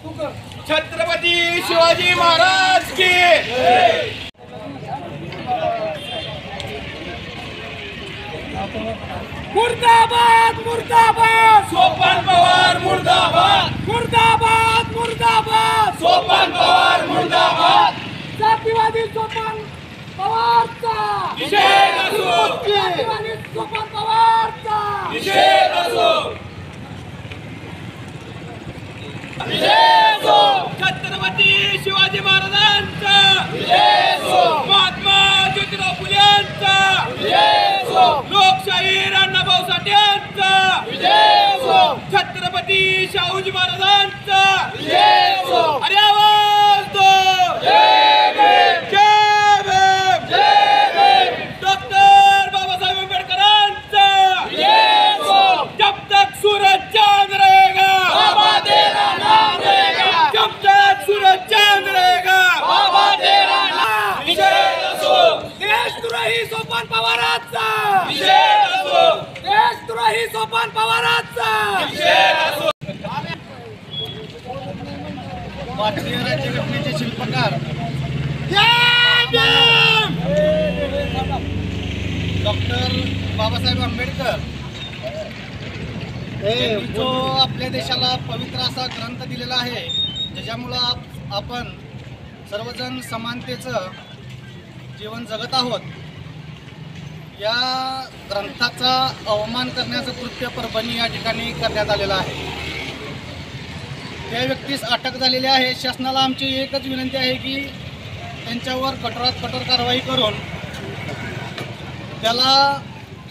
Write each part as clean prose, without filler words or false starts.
छत्रपती शिवाजी महाराज की मुर्दाबाद मुर्दाबाद सोपान पवार मुर्दाबाद मुर्दाबाद मुर्दाबाद सोपान पवार मुर्दाबाद जातीवादी सोपान पवारचा निषेध असो जातीवादी सोपान पवारचा निषेध असो निषेध असो छत्रपती शिवाजी महाराजांचा निषेध असो महात्मा ज्योतिराव फुलेंचा निषेध असो लोकशाही अण्णाभाऊ साठेंचा निषेध असो छत्रपती शाहूजी महाराजांचा निषेध असो अरे आवाज दो जय भीम जय भीम जय भीम डॉक्टर बाबासाहेब आंबेडकरांचा निषेध असो जब तक सूरज चांद रहेगा बाबा तेरा नाम रहेगा जब तक सूरज चांद रहेगा बाबा तेरा नाम निषेध असो देशद्रोही सोपान पवाराचा निषेध असो देशद्रोही सोपान पवाराचा निषेध असो भारतीय राज्यघटनेचे शिल्पकार जय भीम डॉक्टर बाबासाहेब आंबेडकर यांनी जो आपल्या देशाला पवित्र असा ग्रंथ दिलेला आहे, ज्याच्यामुळं आपण सर्वजण समानतेचं जीवन जगत आहोत, या ग्रंथाचा अवमान करण्याचं कृत्य परभणी या ठिकाणी करण्यात आलेलं आहे. त्या व्यक्तीस अटक झालेली आहे. शासनाला आमची एकच विनंती आहे की त्यांच्यावर कठोरात कठोर कारवाई करून त्याला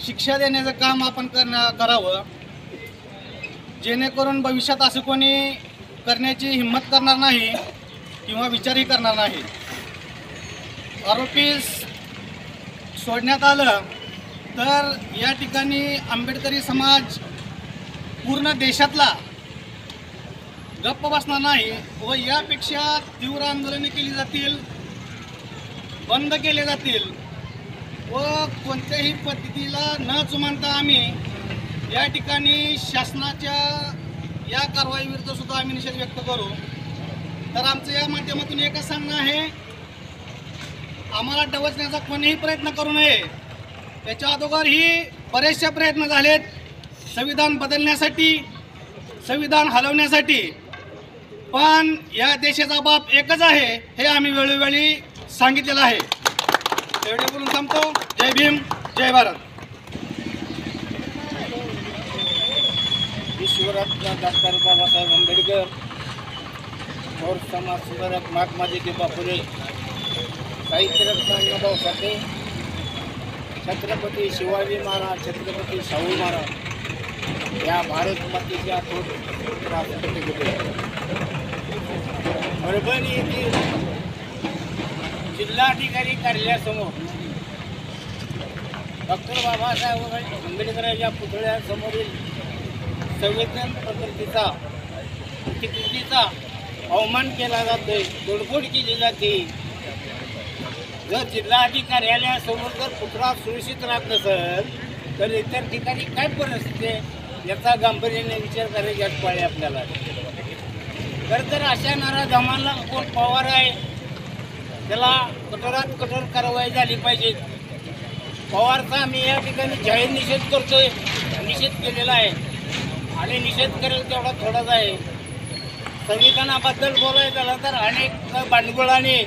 शिक्षा देण्याचं काम आपण करावं, जेणेकरून भविष्यात असं कोणी करण्याची हिंमत करणार नाही किंवा विचारही करणार नाही. आरोपीस सोडण्यात आलं तर या ठिकाणी आंबेडकरी समाज पूर्ण देशातला गप्प बसणार नाही व यापेक्षा तीव्र आंदोलने केली जातील, बंद केले जातील व कोणत्याही पद्धतीला न जुमानता आम्ही या ठिकाणी शासनाच्या या कारवाईविरुद्ध सुद्धा आम्ही निषेध व्यक्त करू. तर आमचं या माध्यमातून एकच सांगणं आहे, आम्हाला डवचण्याचा कोणीही प्रयत्न करू नये. त्याच्या अगोदरही बरेचसे प्रयत्न झालेत संविधान बदलण्यासाठी, संविधान हलवण्यासाठी, पण या देशाचा बाप एकच आहे हे आम्ही वेळोवेळी सांगितलेलं आहे. एवढे बोलून थांबतो. जय भीम जय भारत. विश्वरत्न डॉक्टर बाबासाहेब आंबेडकर और समाज सुधारक महात्मा ज्योतिबा फुले, साहित्यरत्न अण्णाभाऊ साठे, छत्रपती शिवाजी महाराज, छत्रपती शाहू महाराज या भारत मातेच्या थोर राष्ट्रपती होते. परभणी येथील जिल्हाधिकारी कार्यालयासमोर डॉक्टर बाबासाहेब आंबेडकरांच्या पुतळ्यासमोरील संविधान प्रकृतीचा प्रतिकृतीचा अवमान केला जातोय, तोडफोड केली जाते. जर जिल्हाधिकारी कार्यालयासमोर जर पुतळा सुरक्षित राहत नसेल तर इतर ठिकाणी काय परिस्थिती आहे याचा गांभीर्याने विचार करायची पाळी आपल्याला. तर अशा नाराधमांना कोण पवार आहे त्याला कठोरात कठोर कारवाई झाली पाहिजे. पवारचा आम्ही या ठिकाणी जाहीर निषेध करतोय, निषेध केलेला आहे आणि निषेध करेल तेवढा थोडाच आहे. संविधानाबद्दल बोलायचं झालं तर अनेक भांडगुळाने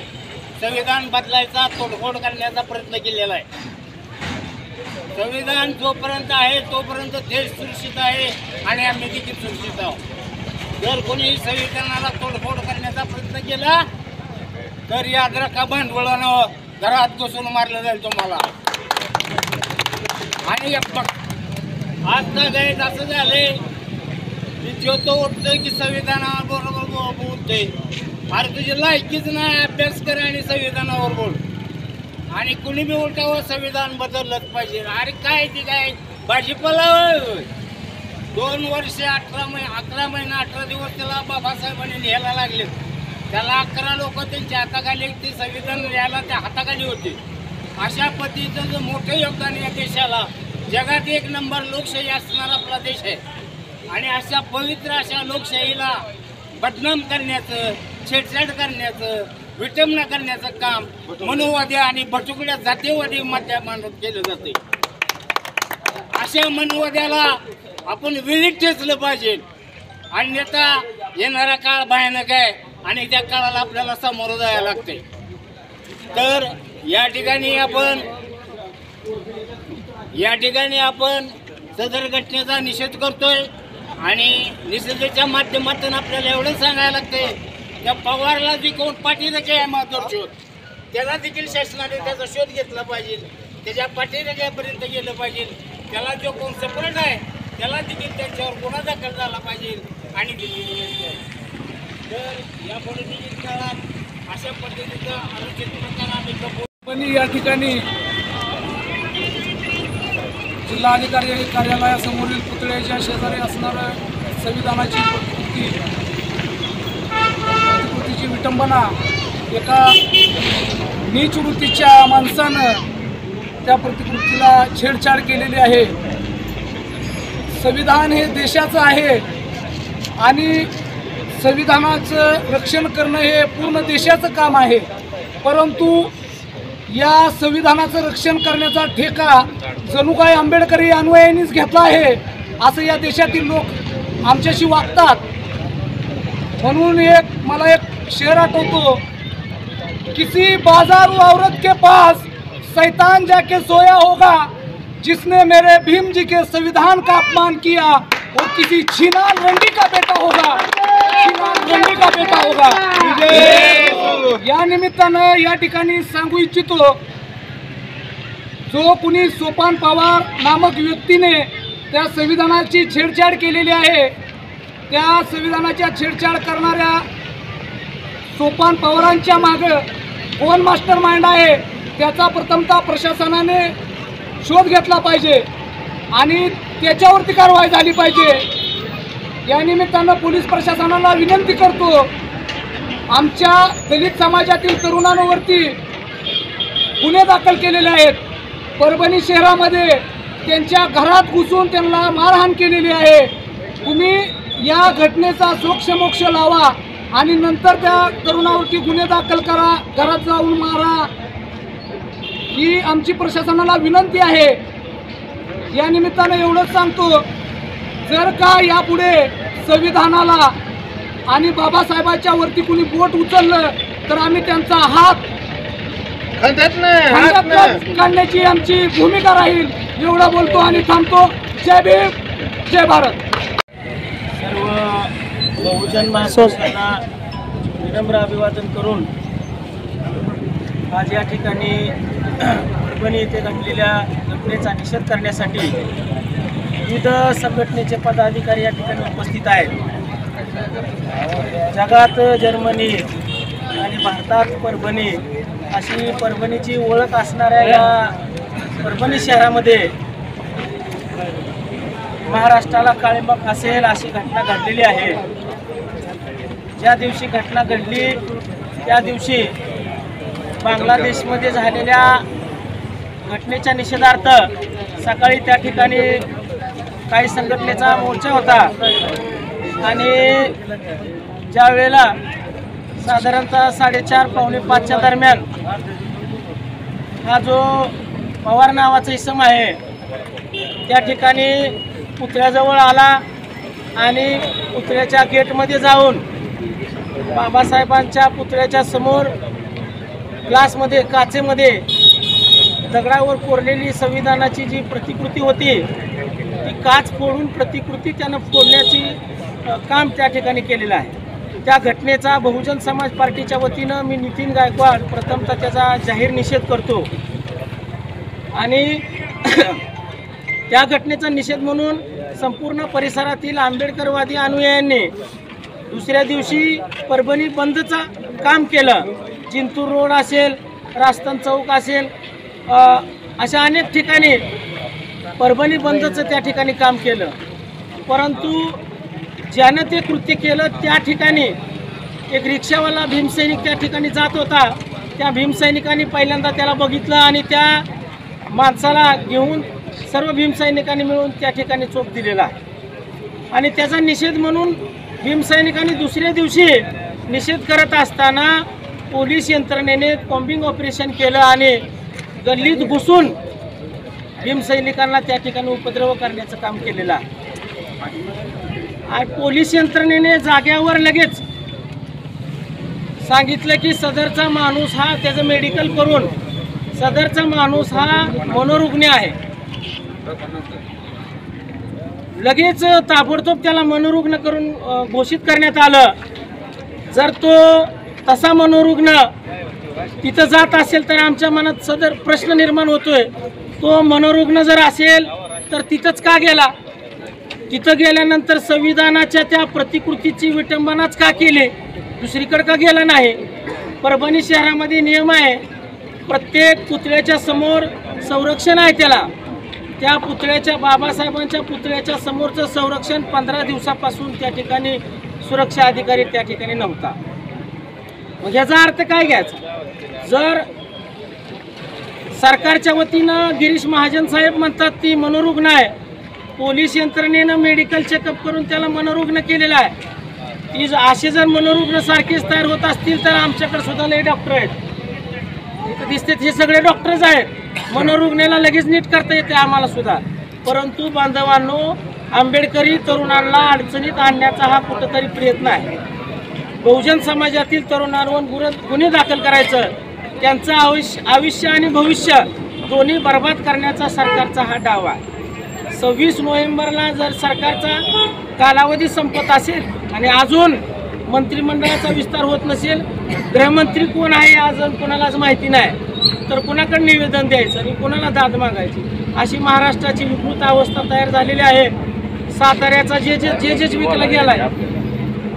संविधान बदलायचा, तोडफोड करण्याचा प्रयत्न केलेला आहे. संविधान जोपर्यंत आहे तोपर्यंत देश सुरक्षित आहे आणि आम्ही देखील सुरक्षित आहोत. जर कोणी संविधानाला तोडफोड करण्याचा प्रयत्न केला तर या अद्रका भांडवळानं घरात घुसून मारलं जाईल तुम्हाला. आणि आता गायत असं झालंय की जो तो उठतोय की संविधानाबरोबर बोलतोय. अरे तुझी लायकीच नाही, अभ्यास कर आणि संविधानावर बोल. आणि कुणी बी उलटावं संविधान बदललंच पाहिजे. अरे काय ती काय भाजीपाला 2 वर्ष 11 महिना 18 दिवस त्याला बाबासाहेबांनी लिहायला लागले. त्याला 11 लोक त्यांच्या हाताखाली ते संविधान लिहायला त्या हाताखाली होते. अशा पद्धतीचं जो मोठं योगदान या देशाला, जगात 1 नंबर लोकशाही असणारा आपला देश आहे आणि अशा पवित्र अशा लोकशाहीला बदनाम करण्याचं, छेडछाड करण्याचं, विटंबना करण्याचं काम मनुवादी आणि बटुकड्या जातीवादी माध्यमातून केलं जाते. अशा मनुवाद्याला आपण विळीत ठेचलं पाहिजे. अन्यथा येणारा काळ भयानक आहे आणि त्या काळाला आपल्याला सामोरं जायला लागते. तर या ठिकाणी आपण सदर घटनेचा निषेध करतोय आणि निषेधाच्या माध्यमातून आपल्याला एवढं सांगायला लागतंय त्या पवारला जी कोण पाठीराखे आहे महत्वाचा शोध, त्याला देखील शासनाने त्याचा शोध घेतला पाहिजे. त्याच्या पाठीराख्यापर्यंत गेलं पाहिजे. त्याला जो कोण सपोर्ट आहे त्याला देखील त्यांच्यावर गुन्हा दाखल झाला पाहिजे. आणि तर या पद्धतीच्या काळात अशा पद्धतीचं अनुचित प्रकार आम्ही पण या ठिकाणी जिल्हाधिकारी कार्यालयासमोरील पुतळ्याच्या शेजारी असणारं संविधानाची प्रतिकृतीची विटंबना एका नीच वृत्तीच्या माणसानं त्या प्रतिकृतीला छेडछाड केलेली आहे. संविधान हे देशाचं आहे आणि संविधानाचं रक्षण करणं हे पूर्ण देशाचं काम आहे. परंतु या संविधानाचं रक्षण करण्याचा ठेका जणू काय आंबेडकरी अनुयायांनीच घेतला आहे असं या देशातील लोक आमच्याशी वागतात. म्हणून मला एक शेर आठवतो, किसी बाजार औरत के पास शैतान जाके सोया होगा, जिसने मेरे भीम जी के संविधान का अपमान किया वो किसी छिनाल रंडी का बेटा होगा, छिनाल रंडी का बेटा होगा. या निमित्तानं या ठिकाणी सांगू इच्छितो, जो कुणी सोपान पवार नामक व्यक्तीने त्या संविधानाची छेडछाड केलेली आहे, त्या संविधानाच्या छेडछाड करणाऱ्या सोपान पवारांच्या मागं कोण मास्टर माइंड आहे त्याचा प्रथमतः प्रशासनाने शोध घेतला पाहिजे आणि त्याच्यावरती कारवाई झाली पाहिजे. या निमित्तानं पोलीस प्रशासनाला विनंती करतो, आमच्या दलित समाजातील तरुणांवरती गुन्हे दाखल केलेले आहेत. परभणी शहरामध्ये त्यांच्या घरात घुसून त्यांना मारहाण केलेली आहे. तुम्ही या घटनेचा सोक्षमोक्ष लावा आणि नंतर त्या तरुणावरती गुन्हे दाखल करा, घरात जाऊन मारा, ही आमची प्रशासनाला विनंती आहे. या निमित्तानं एवढंच सांगतो, जर का यापुढे संविधानाला आणि बाबासाहेबांच्या वरती कुणी बोट उचललं तर आम्ही त्यांचा हात काढण्याची आमची भूमिका राहील. एवढं बोलतो आणि थांबतो. जय भीम, जय भारत. सर्व बहुजन महासंघांना विनम्र अभिवादन करून आज या ठिकाणी परभणी येथे घडलेल्या घटनेचा निषेध करण्यासाठी विविध संघटनेचे पदाधिकारी या ठिकाणी उपस्थित आहेत. जगात जर्मनी आणि भारतात परभणी अशी परभणीची ओळख असणाऱ्या या परभणी शहरामध्ये महाराष्ट्राला काळिंबा फासेल अशी घटना घडलेली आहे. ज्या दिवशी घटना घडली त्या दिवशी बांगलादेशमध्ये झालेल्या घटनेच्या निषेधार्थ सकाळी त्या ठिकाणी काही संघटनेचा मोर्चा होता आणि ज्या वेळेला साधारणतः 4:30 पावणे 5च्या दरम्यान हा जो पवार नावाचा इसम आहे त्या ठिकाणी पुतळ्याजवळ आला आणि पुतळ्याच्या गेटमध्ये जाऊन बाबासाहेबांच्या पुतळ्याच्या समोर ग्लासमध्ये काचेमध्ये दगडावर कोरलेली संविधानाची जी प्रतिकृती होती ती काच फोडून प्रतिकृती त्यानं फोडण्याची काम त्या ठिकाणी केलेलं आहे. त्या घटनेचा बहुजन समाज पार्टीच्या वतीनं मी नितीन गायकवाड प्रथमतः त्याचा जाहीर निषेध करतो आणि त्या घटनेचा निषेध म्हणून संपूर्ण परिसरातील आंबेडकरवादी अनुयायांनी दुसऱ्या दिवशी परभणी बंदचं काम केलं. जिंतूर रोड असेल, रास्तन चौक असेल, अशा अनेक ठिकाणी परभणी बंदचं त्या ठिकाणी काम केलं. परंतु ज्यानं ते कृत्य केलं त्या ठिकाणी एक रिक्षावाला भीमसैनिक त्या ठिकाणी जात होता. त्या भीमसैनिकांनी पहिल्यांदा त्याला बघितलं आणि त्या माणसाला घेऊन सर्व भीमसैनिकांनी मिळून त्या ठिकाणी चोप दिलेला आहे आणि त्याचा निषेध म्हणून भीमसैनिकांनी दुसऱ्या दिवशी निषेध करत असताना पोलीस यंत्रणेने कॉम्बिंग ऑपरेशन केलं आणि गल्लीत घुसून भीमसैनिकांना त्या ठिकाणी उपद्रव करण्याचं काम केलेलं आहे. आणि पोलीस यंत्रणेने जाग्यावर लगेच सांगितलं की सदरचा माणूस हा त्याचं मेडिकल करून सदरचा माणूस हा मनोरुग्ण आहे. लगेच ताबडतोब त्याला मनोरुग्ण करून घोषित करण्यात आलं. जर तो तसा मनोरुग्ण तिथं जात असेल तर आमच्या मनात सदर प्रश्न निर्माण होतोय, तो मनोरुग्ण जर असेल तर तिथंच का गेला? तिथं गेल्यानंतर संविधानाच्या त्या प्रतिकृतीची विटंबनाच का केली? दुसरीकडे का गेला नाही? परभणी शहरामध्ये नियम आहे, प्रत्येक पुतळ्याच्या समोर संरक्षण आहे. त्या पुतळ्याच्या बाबासाहेबांच्या पुतळ्याच्या समोरचं संरक्षण 15 दिवसापासून त्या ठिकाणी सुरक्षा अधिकारी त्या ठिकाणी नव्हता. मग याचा अर्थ काय घ्यायचा? जर सरकारच्या वतीनं गिरीश महाजन साहेब म्हणतात ती मनोरुग्ण आहे, पोलीस यंत्रणेनं मेडिकल चेकअप करून त्याला मनोरुग्ण केलेला आहे, ती असे जर मनोरुग्ण सारखेच तयार होत असतील तर आमच्याकडे सुद्धा लय डॉक्टर आहेत. इथं दिसतात हे सगळे डॉक्टरच आहेत. मनोरुग्णाला लगेच नीट करता येते आम्हाला सुद्धा. परंतु बांधवांनो, आंबेडकरी तरुणांना अडचणीत आणण्याचा हा कुठंतरी प्रयत्न आहे. बहुजन समाजातील तरुणांवर गुन्हे दाखल करायचं, त्यांचं आयुष्य आणि भविष्य दोन्ही बर्बाद करण्याचा सरकारचा हा डाव आहे. 26 नोव्हेंबरला जर सरकारचा कालावधी संपत असेल आणि अजून मंत्रिमंडळाचा विस्तार होत नसेल, गृहमंत्री कोण आहे अजून कोणालाच माहिती नाही, तर कोणाकडे निवेदन द्यायचं आणि कोणाला दाद मागायची, अशी महाराष्ट्राची विकृत अवस्था तयार झालेली आहे. साताऱ्याचा जे विकला गेलाय,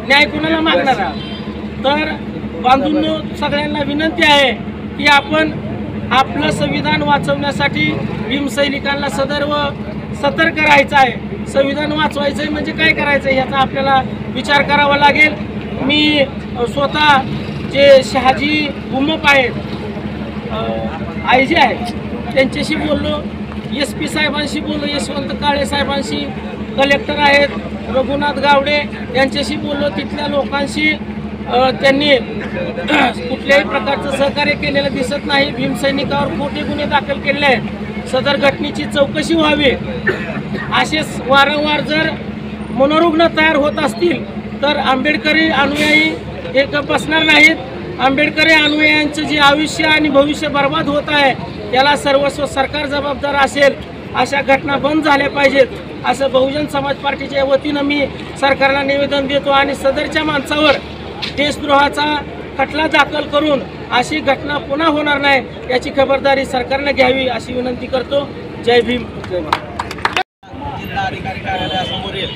न्याय कोणाला मागणार आहे? तर बांधूंनो, सगळ्यांना विनंती आहे की आपण आपलं संविधान वाचवण्यासाठी भीमसैनिकांना सदैव सतर्क राहायचं आहे. संविधान वाचवायचं आहे म्हणजे काय करायचं याचा आपल्याला विचार करावा लागेल. मी स्वतः जे शहाजी गुम्मप आहेत, आयजी आहेत, त्यांच्याशी बोललो, SP साहेबांशी बोललो, यशवंत काळे साहेबांशी, कलेक्टर आहेत रघुनाथ गावडे यांच्याशी बोललो. तिथल्या लोकांशी त्यांनी कुठल्याही प्रकारचं सहकार्य केलेलं दिसत नाही. भीमसैनिकावर खोटे गुन्हे दाखल केले आहेत. सदर घटनेची चौकशी व्हावी. असेच वारंवार जर मनोरुग्ण तयार होत असतील तर आंबेडकरी अनुयायी हे बसणार नाहीत. आंबेडकरी अनुयायांचं जे आयुष्य आणि भविष्य बर्बाद होत आहे त्याला सर्वस्व सरकार जबाबदार असेल. अशा घटना बंद झाल्या पाहिजेत असं बहुजन समाज पार्टीच्या वतीनं मी सरकारला निवेदन देतो आणि सदरच्या माणसावर देशद्रोहाचा खटला दाखल करून अशी घटना पुन्हा होणार नाही याची खबरदारी सरकारने घ्यावी अशी विनंती करतो. जय भीम, जय महाराष्ट्र. जिल्हाधिकारी कार्यालयासमोरील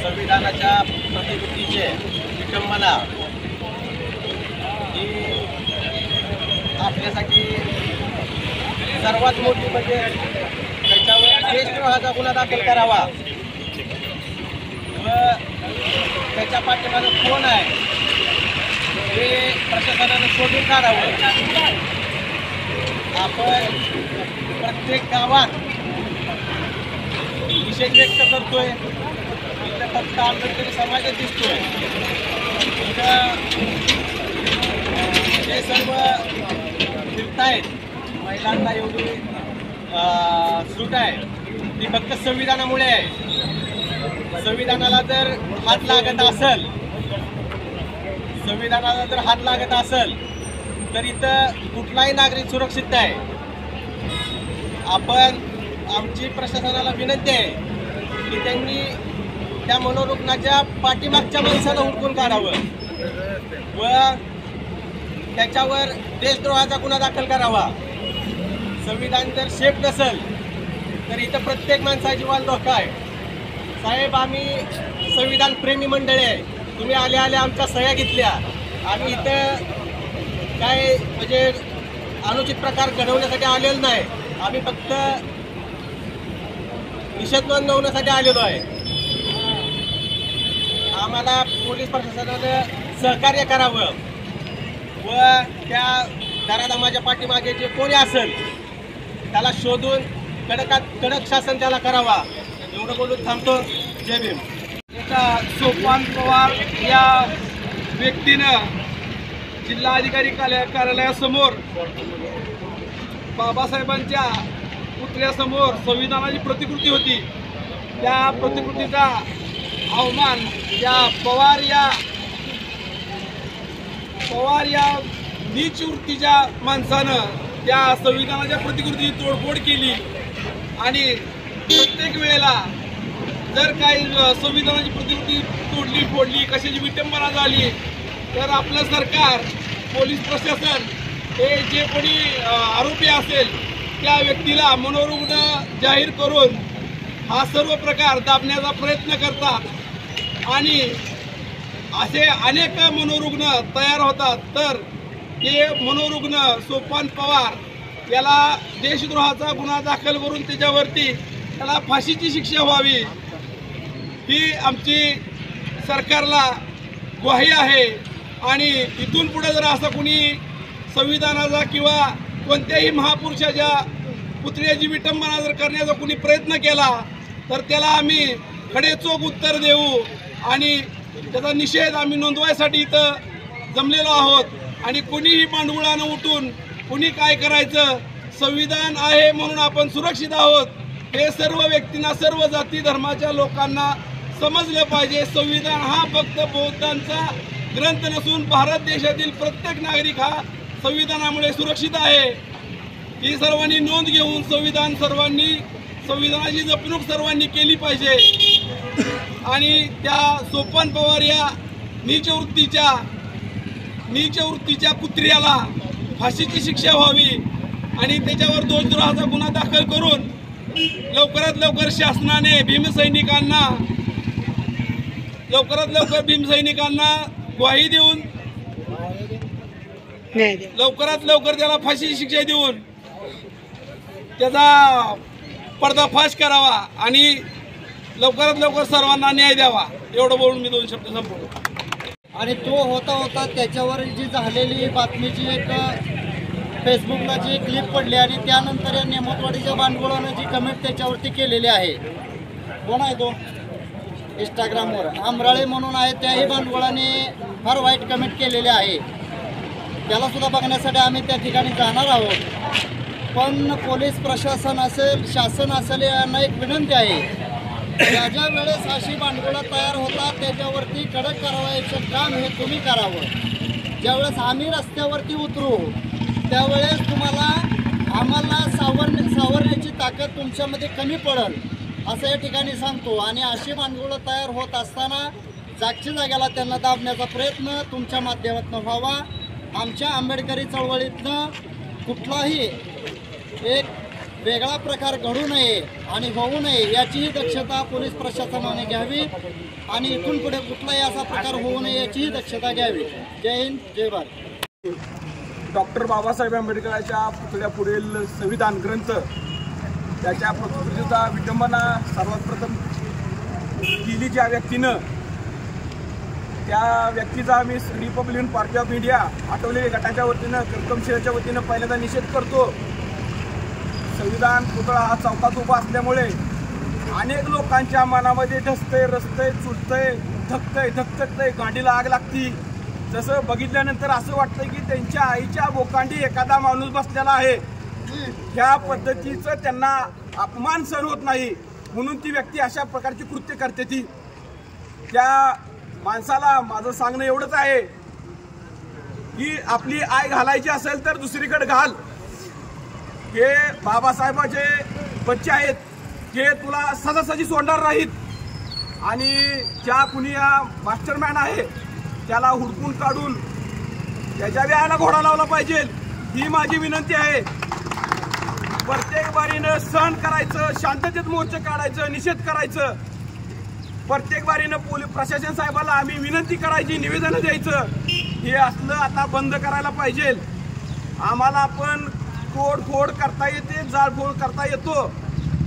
संविधानाच्या प्रतिकृतीचे विटंबना ही आपल्यासाठी सर्वात मोठी म्हणजे त्याच्यावर देशद्रोहाचा गुन्हा दाखल करावा व त्याच्या पाठीमागे कोण आहे हे प्रशासनानं शोधून काढावं. आपण प्रत्येक गावात निषेध व्यक्त करतोय, इथं फक्त आंबेडकरी समाजच दिसतोय. इथं जे सर्व फिरतायत महिलांना एवढी सूट आहे ती फक्त संविधानामुळे आहे. संविधानाला जर हात लागत असेल, संविधानाला जर हात लागत असेल तर इथं कुठलाही नागरिक सुरक्षित आहे. आपण आमची प्रशासनाला विनंती आहे की त्यांनी त्या मनोरुग्णाच्या पाठीमागच्या माणसाला हुडकून काढावं व त्याच्यावर देशद्रोहाचा गुन्हा दाखल करावा. संविधान जर सेफ नसेल तर इथं प्रत्येक माणसाच्या जीवाला धोका आहे. साहेब, आम्ही संविधान प्रेमी मंडळी आहे. तुम्ही आल्या आमच्या सह्या घेतल्या. आम्ही इथं काय म्हणजे अनुचित प्रकार घडवण्यासाठी आलेलो नाही. आम्ही फक्त निषेध नोंदवण्यासाठी आलेलो आहे. आम्हाला पोलीस प्रशासनानं सहकार्य करावं व त्या दारादामाच्या पाठीमागे जे कोणी असेल त्याला शोधून कडक शासन त्याला करावा. एवढं बोलून थांबतो. जय भीम. सोपान पवार या व्यक्तीनं जिल्हाधिकारी कार्यालयासमोर बाबासाहेबांच्या पुतळ्यासमोर संविधानाची प्रतिकृती होती, त्या प्रतिकृतीचा अवमान या पवार या नीच वृत्तीच्या माणसानं त्या संविधानाच्या प्रतिकृतीची तोडफोड केली आणि प्रत्येक वेळेला जर काही संविधानाची प्रतिकृती तोडली फोडली कशाची विटंबना झाली तर आपलं सरकार पोलीस प्रशासन हे जे कोणी आरोपी असेल त्या व्यक्तीला मनोरुग्ण जाहीर करून हा सर्व प्रकार दाबण्याचा प्रयत्न करतात आणि असे अनेक मनोरुग्ण तयार होतात। तर हे मनोरुग्ण सोपान पवार याला देशद्रोहाचा गुन्हा दाखल करून त्याच्यावरती त्याला फाशीची शिक्षा व्हावी ही आमची सरकारला ग्वाही आहे। आणि इथून पुढे जर असं कुणी संविधानाचा किंवा कोणत्याही महापुरुषाच्या पुतळ्याची विटंबना जर करण्याचा कुणी प्रयत्न केला तर त्याला आम्ही खडेचोख उत्तर देऊ आणि त्याचा निषेध आम्ही नोंदवायसाठी इथं जमलेलो आहोत। आणि कुणीही मांडगुळानं उठून कुणी काय करायचं, संविधान आहे म्हणून आपण सुरक्षित आहोत हे सर्व व्यक्तींना सर्व जाती धर्माच्या लोकांना समजलं पाहिजे। संविधान हा फक्त बौद्धांचा ग्रंथ नसून भारत देशातील प्रत्येक नागरिक हा संविधानामुळे सुरक्षित आहे। ही सर्वांनी नोंद घेऊन संविधानाची जपणूक सर्वांनी केली पाहिजे आणि त्या सोपान पवार या नीच वृत्तीच्या कुत्र्याला फाशीची शिक्षा व्हावी आणि त्याच्यावर देशद्रोहाचा गुन्हा दाखल करून लवकरात लवकर शासनाने भीमसैनिकांना ग्वाही देऊन लवकरात लवकर त्याला फाशीची शिक्षा देऊन त्याचा पर्दाफाश करावा आणि लवकरात लवकर सर्वांना न्याय द्यावा एवढं बोलून मी 2 शब्द संपवतो। आणि तो होता त्याच्यावर जी झालेली बातमीची एक फेसबुकला जी क्लिप पडली आणि त्यानंतर या नेमतवाडीच्या भांडवलानं जी कमेंट त्याच्यावरती केलेली आहे, कोण आहे तो इंस्टाग्रामवर आमराळे म्हणून आहे, त्याही भांडवलाने फार वाईट कमेंट केलेली आहे। त्याला सुद्धा बघण्यासाठी आम्ही त्या ठिकाणी जाणार आहोत। पण पोलीस प्रशासन असेल शासन असेल यांना एक विनंती आहे, ज्या वेळेस अशी भांडवलं तयार होतात त्याच्यावरती कडक कारवाईचं काम हे तुम्ही करावं। ज्यावेळेस आम्ही रस्त्यावरती उतरू त्यावेळेस आम्हाला सावरण्याची ताकद तुमच्यामध्ये कमी पडेल असं या ठिकाणी सांगतो। आणि अशी भांडवलं तयार होत असताना जागच्या जाग्याला त्यांना दाबण्याचा प्रयत्न तुमच्या माध्यमातून व्हावा। आमच्या आंबेडकरी चळवळीतनं कुठलाही एक वेगळा प्रकार घडू नये आणि होऊ नये याचीही दक्षता पोलीस प्रशासनाने घ्यावी आणि इथून पुढे कुठलाही असा प्रकार होऊ नये याचीही दक्षता घ्यावी। जय हिंद, जय भारत। डॉक्टर बाबासाहेब आंबेडकरांच्या पुतळ्यापुढील संविधान ग्रंथ त्याच्या प्रतिकृतीचा विटंबना सर्वात प्रथम केली ज्या व्यक्तीनं त्या व्यक्तीचा आम्ही Republican party of India Athawale गटाच्या वतीनं कर्कमशिराच्या वतीनं पहिल्यांदा निषेध करतो। संविधान पुतळा हा चौकात उभा असल्यामुळे अनेक लोकांच्या मनामध्ये ढसतंय, रचतंय, चुलतंय, धकधकतंय, गांडीला आग लागती। जसं बघितल्यानंतर असं वाटतं की त्यांच्या आईच्या बोकांडी एखादा माणूस बसलेला आहे। ह्या पद्धतीचं त्यांना अपमान सहन होत नाही म्हणून ती व्यक्ती अशा प्रकारची कृत्य करते। ती त्या माणसाला माझं सांगणं एवढंच आहे की आपली आय घालायची असेल तर दुसरीकडे घाल। हे बाबासाहेबाचे बच्चे आहेत, जे तुला सहजासहजी सोडणार नाहीत आणि ज्या कुणी या मास्टरमॅन आहे त्याला हुडकून काढून त्याच्या व्यायाला घोडा लावला पाहिजे ही माझी विनंती आहे। प्रत्येक बारीनं सहन करायचं, शांततेत मोर्चे काढायचं, निषेध करायचं। प्रत्येक बारीनं पोलीस प्रशासन साहेबाला आम्ही विनंती करायची, निवेदन द्यायचं, हे असलं आता बंद करायला पाहिजे। आम्हाला पण तोडफोड करता येते, जाळपोळ करता येतो,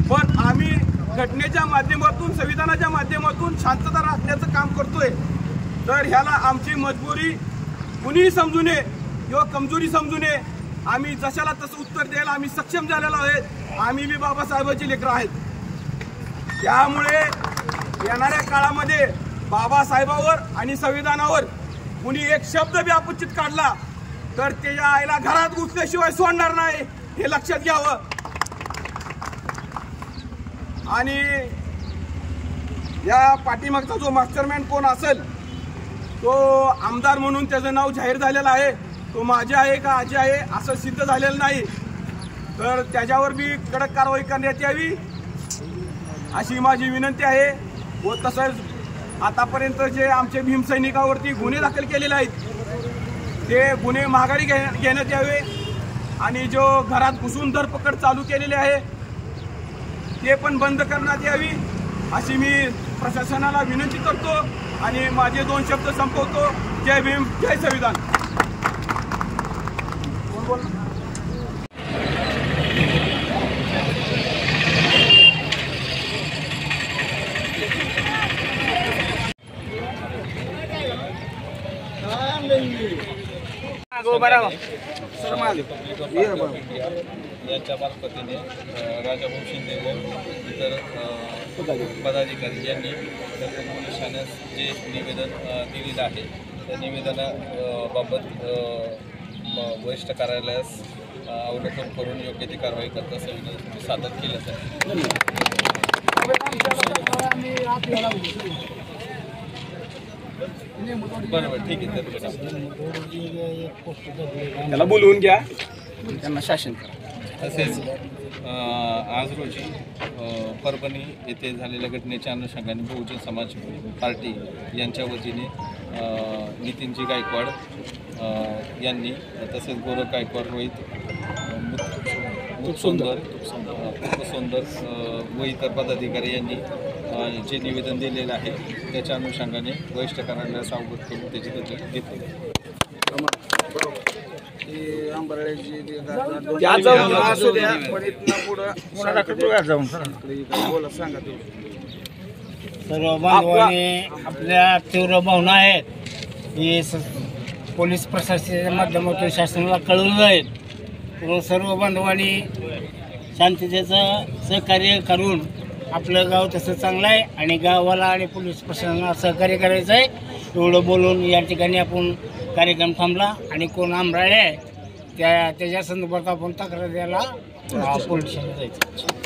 पण आम्ही घटनेच्या माध्यमातून संविधानाच्या माध्यमातून शांतता राखण्याचं काम करतोय। तर ह्याला आमची मजबुरी कुणीही समजू नये किंवा कमजोरी समजू नये। आम्ही जशाला तसं उत्तर द्यायला आम्ही सक्षम झालेलो आहेत। आम्ही बी बाबासाहेबांची लेकरं आहेत। त्यामुळे येणाऱ्या काळामध्ये बाबासाहेबावर आणि संविधानावर कुणी एक शब्द बी अपचित काढला तर त्याच्या आईला घरात घुसल्याशिवाय सोडणार नाही, हे लक्षात घ्यावं. आणि या पाठीमागचा जो मास्टरमॅन कोण असेल तो आमदार म्हणून त्याचं नाव जाहीर झालेलं आहे, तो माझे आहे का आजी आहे असं सिद्ध झालेलं नाही, तर त्याच्यावर बी कडक कारवाई करण्यात यावी अशी माझी विनंती आहे. व तसंच आतापर्यंत जे आमचे भीमसैनिकावरती गुन्हे दाखल केलेले आहेत ते गुन्हे माघारी घेण्यात यावे आणि जो घरात घुसून धरपकड चालू केलेली आहे ते पण बंद करण्यात यावी अशी मी प्रशासनाला विनंती करतो आणि माझे 2 शब्द संपवतो. जय भीम, जय संविधान. यांच्या मार्फतीने राजाभाऊ शिंदे व इतर पदाधिकारी यांनी पोलीस ठाण्यास जे निवेदन दिलेलं आहे त्या निवेदनाबाबत वरिष्ठ कार्यालयास अवलोकन करून योग्य ती कारवाई करत असं सादर केलं जाईल. बरोबर, ठीक आहे. त्याला बोलवून घ्या, त्यांना शासन करा. तसेच आज रोजी परभणी येथे झालेल्या घटनेच्या अनुषंगाने बहुजन समाज पार्टी यांच्या वतीने नितीनजी गायकवाड यांनी तसेच गौरव गायकवाड, रोहित सुंदर व इतर पदाधिकारी यांनी जे निवेदन दिलेलं आहे त्याच्या अनुषंगाने वरिष्ठ कार्यालयास अवगत करून त्याची दखल घेतली. सर्व बांधवांनी आपल्या तीव्र भावना आहेत की पोलीस प्रशासनाच्या माध्यमातून शासनाला कळवलं जाईल. म्हणून सर्व बांधवांनी शांततेचं सहकार्य करून आपलं गाव तसं चांगलं आहे आणि गावाला आणि पोलीस प्रशासनाला सहकार्य करायचं आहे एवढं बोलून या ठिकाणी आपण कार्यक्रम थांबला. आणि कोण आमराळे आहे त्याच्या संदर्भात आपण तक्रार द्यायला पोलीस स्टेशनला जायचं.